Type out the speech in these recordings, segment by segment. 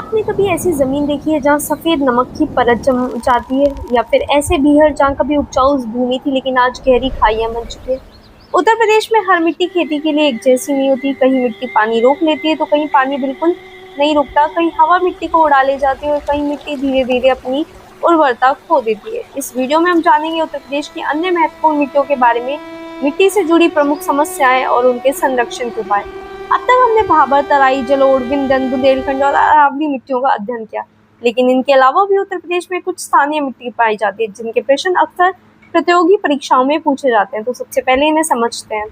आपने कभी ऐसी ज़मीन देखी है जहाँ सफ़ेद नमक की परत जम जाती है, या फिर ऐसे बीहड़ जहाँ कभी उपजाऊ भूमि थी लेकिन आज गहरी खाइयाँ बन चुकी है। उत्तर प्रदेश में हर मिट्टी खेती के लिए एक जैसी नहीं होती। कहीं मिट्टी पानी रोक लेती है तो कहीं पानी बिल्कुल नहीं रुकता। कहीं हवा मिट्टी को उड़ा ले जाती है और कहीं मिट्टी धीरे धीरे अपनी उर्वरता खो देती है। इस वीडियो में हम जानेंगे उत्तर प्रदेश की अन्य महत्वपूर्ण मिट्टियों के बारे में, मिट्टी से जुड़ी प्रमुख समस्याएं और उनके संरक्षण के उपाय। अब तक हमने भाबर, तराई, जलोढ़, विंध्यन, बुंदेलखंड और अरावली मिट्टियों का अध्ययन किया, लेकिन इनके अलावा भी उत्तर प्रदेश में कुछ स्थानीय मिट्टी पाई जाती है जिनके प्रश्न अक्सर प्रतियोगी परीक्षाओं में पूछे जाते हैं। तो सबसे पहले इन्हें समझते हैं।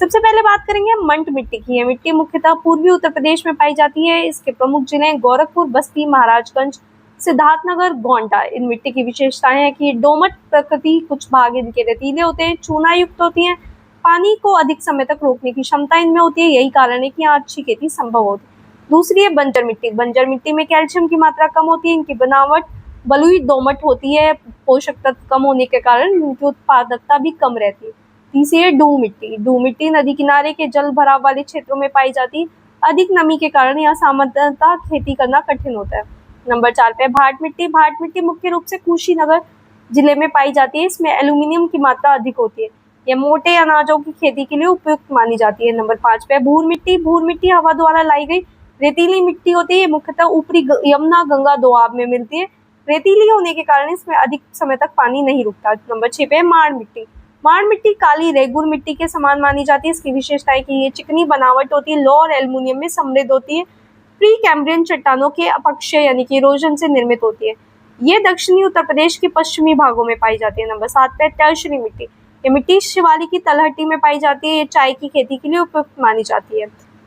सबसे पहले बात करेंगे मंड मिट्टी की। यह मिट्टी मुख्यतः पूर्वी उत्तर प्रदेश में पाई जाती है। इसके प्रमुख जिले हैं गोरखपुर, बस्ती, महाराजगंज, सिद्धार्थनगर, गोंडा। इन मिट्टी की विशेषताएं हैं कि दोमट प्रकृति, कुछ भाग इनके रेतीले होते हैं, चूना युक्त होती हैं, पानी को अधिक समय तक रोकने की क्षमता इनमें होती है। यही कारण है कि यहाँ अच्छी खेती संभव होती है। दूसरी है बंजर मिट्टी। बंजर मिट्टी में कैल्शियम की मात्रा कम होती है, इनकी बनावट बलुई दोमट होती है, पोषक तत्व कम होने के कारण इनकी उत्पादकता भी कम रहती है। तीसरी है डूब मिट्टी। डूब मिट्टी नदी किनारे के जल भराव वाले क्षेत्रों में पाई जाती है। अधिक नमी के कारण यहाँ सामान्यतः खेती करना कठिन होता है। नंबर 4 पे भाट मिट्टी। भाट मिट्टी मुख्य रूप से कुशीनगर जिले में पाई जाती है। इसमें एल्यूमिनियम की मात्रा अधिक होती है। यह मोटे अनाजों की खेती के लिए उपयुक्त मानी जाती है। नंबर 5 पे भूर मिट्टी। भूर मिट्टी हवा द्वारा लाई गई रेतीली मिट्टी होती है। मुख्यतः ऊपरी यमुना गंगा दोआब में मिलती है। रेतीली होने के कारण इसमें अधिक समय तक पानी नहीं रुकता। नंबर 6 पे माड़ मिट्टी। माड़ मिट्टी काली रेगुर मिट्टी के समान मानी जाती है। इसकी विशेषता है कि ये चिकनी बनावट होती है, लौह और एल्युमिनियम में समृद्ध होती है, प्री कैम्ब्रियन चट्टानों के अपक्षय यानी कि इरोजन से निर्मित होती है। ये दक्षिणी उत्तर प्रदेश के पश्चिमी भागों में पाई जाती है। नंबर 7 पे टर्शरी मिट्टी। ये मिट्टी शिवालिक की तलहटी में पाई जाती है। ये चाय की खेती के लिए उपयुक्त मानी जाती है।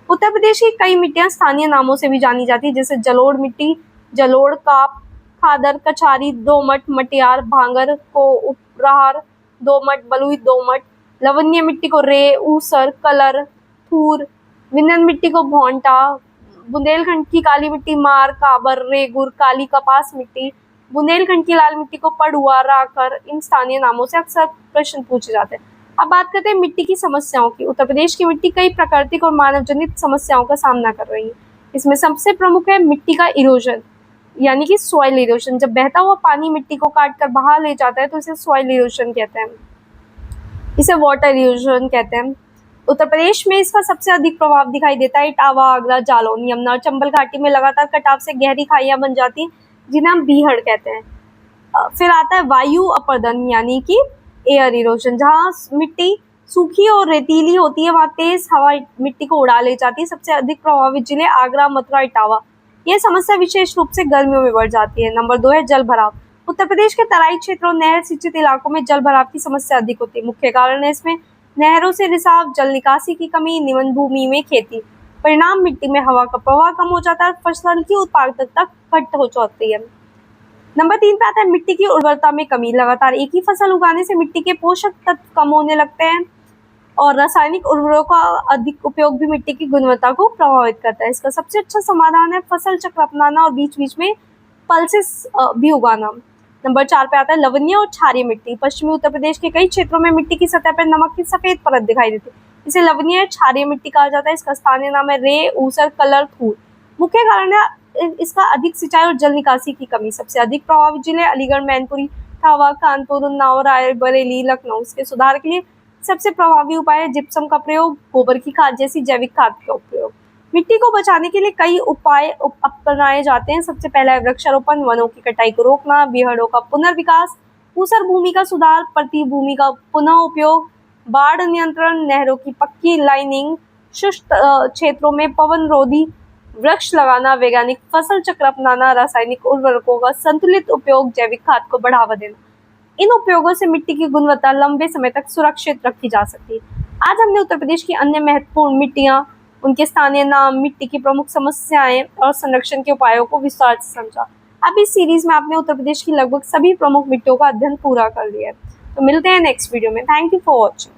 उत्तर प्रदेश की कई मिट्टियां स्थानीय नामों से भी जानी जाती है, जैसे जलोढ़ मिट्टी, जलोढ़, काप, खादर, कछारी, दोमट, मटियार, भांगर को उपराहार, दोमट, बलुई दोमट। लवणीय मिट्टी को रे, ऊसर, कलर, थूर। विंध्यन मिट्टी को भोंटा। बुंदेलखंड की काली मिट्टी मार, काबर, रेगुर, काली कपास मिट्टी। बुंदेलखंड की लाल मिट्टी को पड़ुआ, राकर। इन स्थानीय नामों से अक्सर प्रश्न पूछे जाते हैं। अब बात करते हैं मिट्टी की समस्याओं की। उत्तर प्रदेश की मिट्टी कई प्राकृतिक और मानव जनित समस्याओं का सामना कर रही है। इसमें सबसे प्रमुख है मिट्टी का इरोजन, यानी कि सॉइल इरोजन। जब बहता हुआ पानी मिट्टी को काट कर बाहर ले जाता है तो इसे सॉइल इरोजन कहते हैं, इसे वाटर इरोजन कहते हैं। उत्तर प्रदेश में इसका सबसे अधिक प्रभाव दिखाई देता है इटावा, आगरा, जालौन, यमुना और चंबल घाटी में लगातार कटाव से गहरी खाइयां बन जाती हैं, जिन्हें हम बीहड़ कहते हैं। फिर आता है वायु अपरदन, यानी कि एयर इरोजन। जहाँ मिट्टी सूखी और रेतीली होती है वहाँ तेज हवा मिट्टी को उड़ा ले जाती है। सबसे अधिक प्रभावित जिले आगरा, मथुरा, इटावा। यह समस्या विशेष रूप से गर्मियों में बढ़ जाती है। नंबर 2 है जल भराव। उत्तर प्रदेश के तराई क्षेत्रों और नहर सिंचित इलाकों में जल भराव की समस्या अधिक होती है। मुख्य कारण है इसमें नहरों से रिसाव, जल निकासी की कमी, निमन भूमि में खेती। परिणाम मिट्टी में हवा का प्रवाह कम हो जाता है, फसल की उत्पादकता घट हो जाती है। नंबर 3 पे आता है मिट्टी की उर्वरता में कमी। लगातार एक ही फसल उगाने से मिट्टी के पोषक तत्व कम होने लगते हैं और रासायनिक उर्वरकों का अधिक उपयोग भी मिट्टी की गुणवत्ता को प्रभावित करता है। इसका सबसे अच्छा समाधान है फसल चक्र अपनाना और बीच बीच में पल्सेस भी उगाना। नंबर 4 पे आता है लवणीय और क्षारीय मिट्टी। पश्चिमी उत्तर प्रदेश के कई क्षेत्रों में मिट्टी की सतह पर नमक की सफेद परत दिखाई देती है। इसे लवणीय क्षारीय मिट्टी कहा जाता है। इसका स्थानीय नाम है रे, ऊसर, कलर, थूर। मुख्य कारण है इसका अधिक सिंचाई और जल निकासी की कमी। सबसे अधिक प्रभावित जिले अलीगढ़, मैनपुरी, इटावा, कानपुर, उन्नाव, रायबरेली, लखनऊ। इसके सुधार के लिए सबसे प्रभावी उपाय है जिप्सम का प्रयोग, गोबर की खाद जैसी जैविक खाद का उपयोग। मिट्टी को बचाने के लिए कई उपाय अपनाए जाते हैं। सबसे पहला है वृक्षारोपण, वनों की कटाई को रोकना, बीहड़ों का पुनर्विकास, ऊसर भूमि का सुधार, प्रति भूमि का पुनः उपयोग, बाढ़ नियंत्रण, नहरों की पक्की लाइनिंग, शुष्क क्षेत्रों में पवन रोधी वृक्ष लगाना, वैज्ञानिक फसल चक्र अपनाना, रासायनिक उर्वरकों का संतुलित उपयोग, जैविक खाद को बढ़ावा देना। इन उपयोगों से मिट्टी की गुणवत्ता लंबे समय तक सुरक्षित रखी जा सकती है। आज हमने उत्तर प्रदेश की अन्य महत्वपूर्ण मिट्टियां, उनके स्थानीय नाम, मिट्टी की प्रमुख समस्याएं और संरक्षण के उपायों को विस्तार से समझा। अब इस सीरीज में आपने उत्तर प्रदेश की लगभग सभी प्रमुख मिट्टियों का अध्ययन पूरा कर लिया है। तो मिलते हैं नेक्स्ट वीडियो में। Thank you for watching.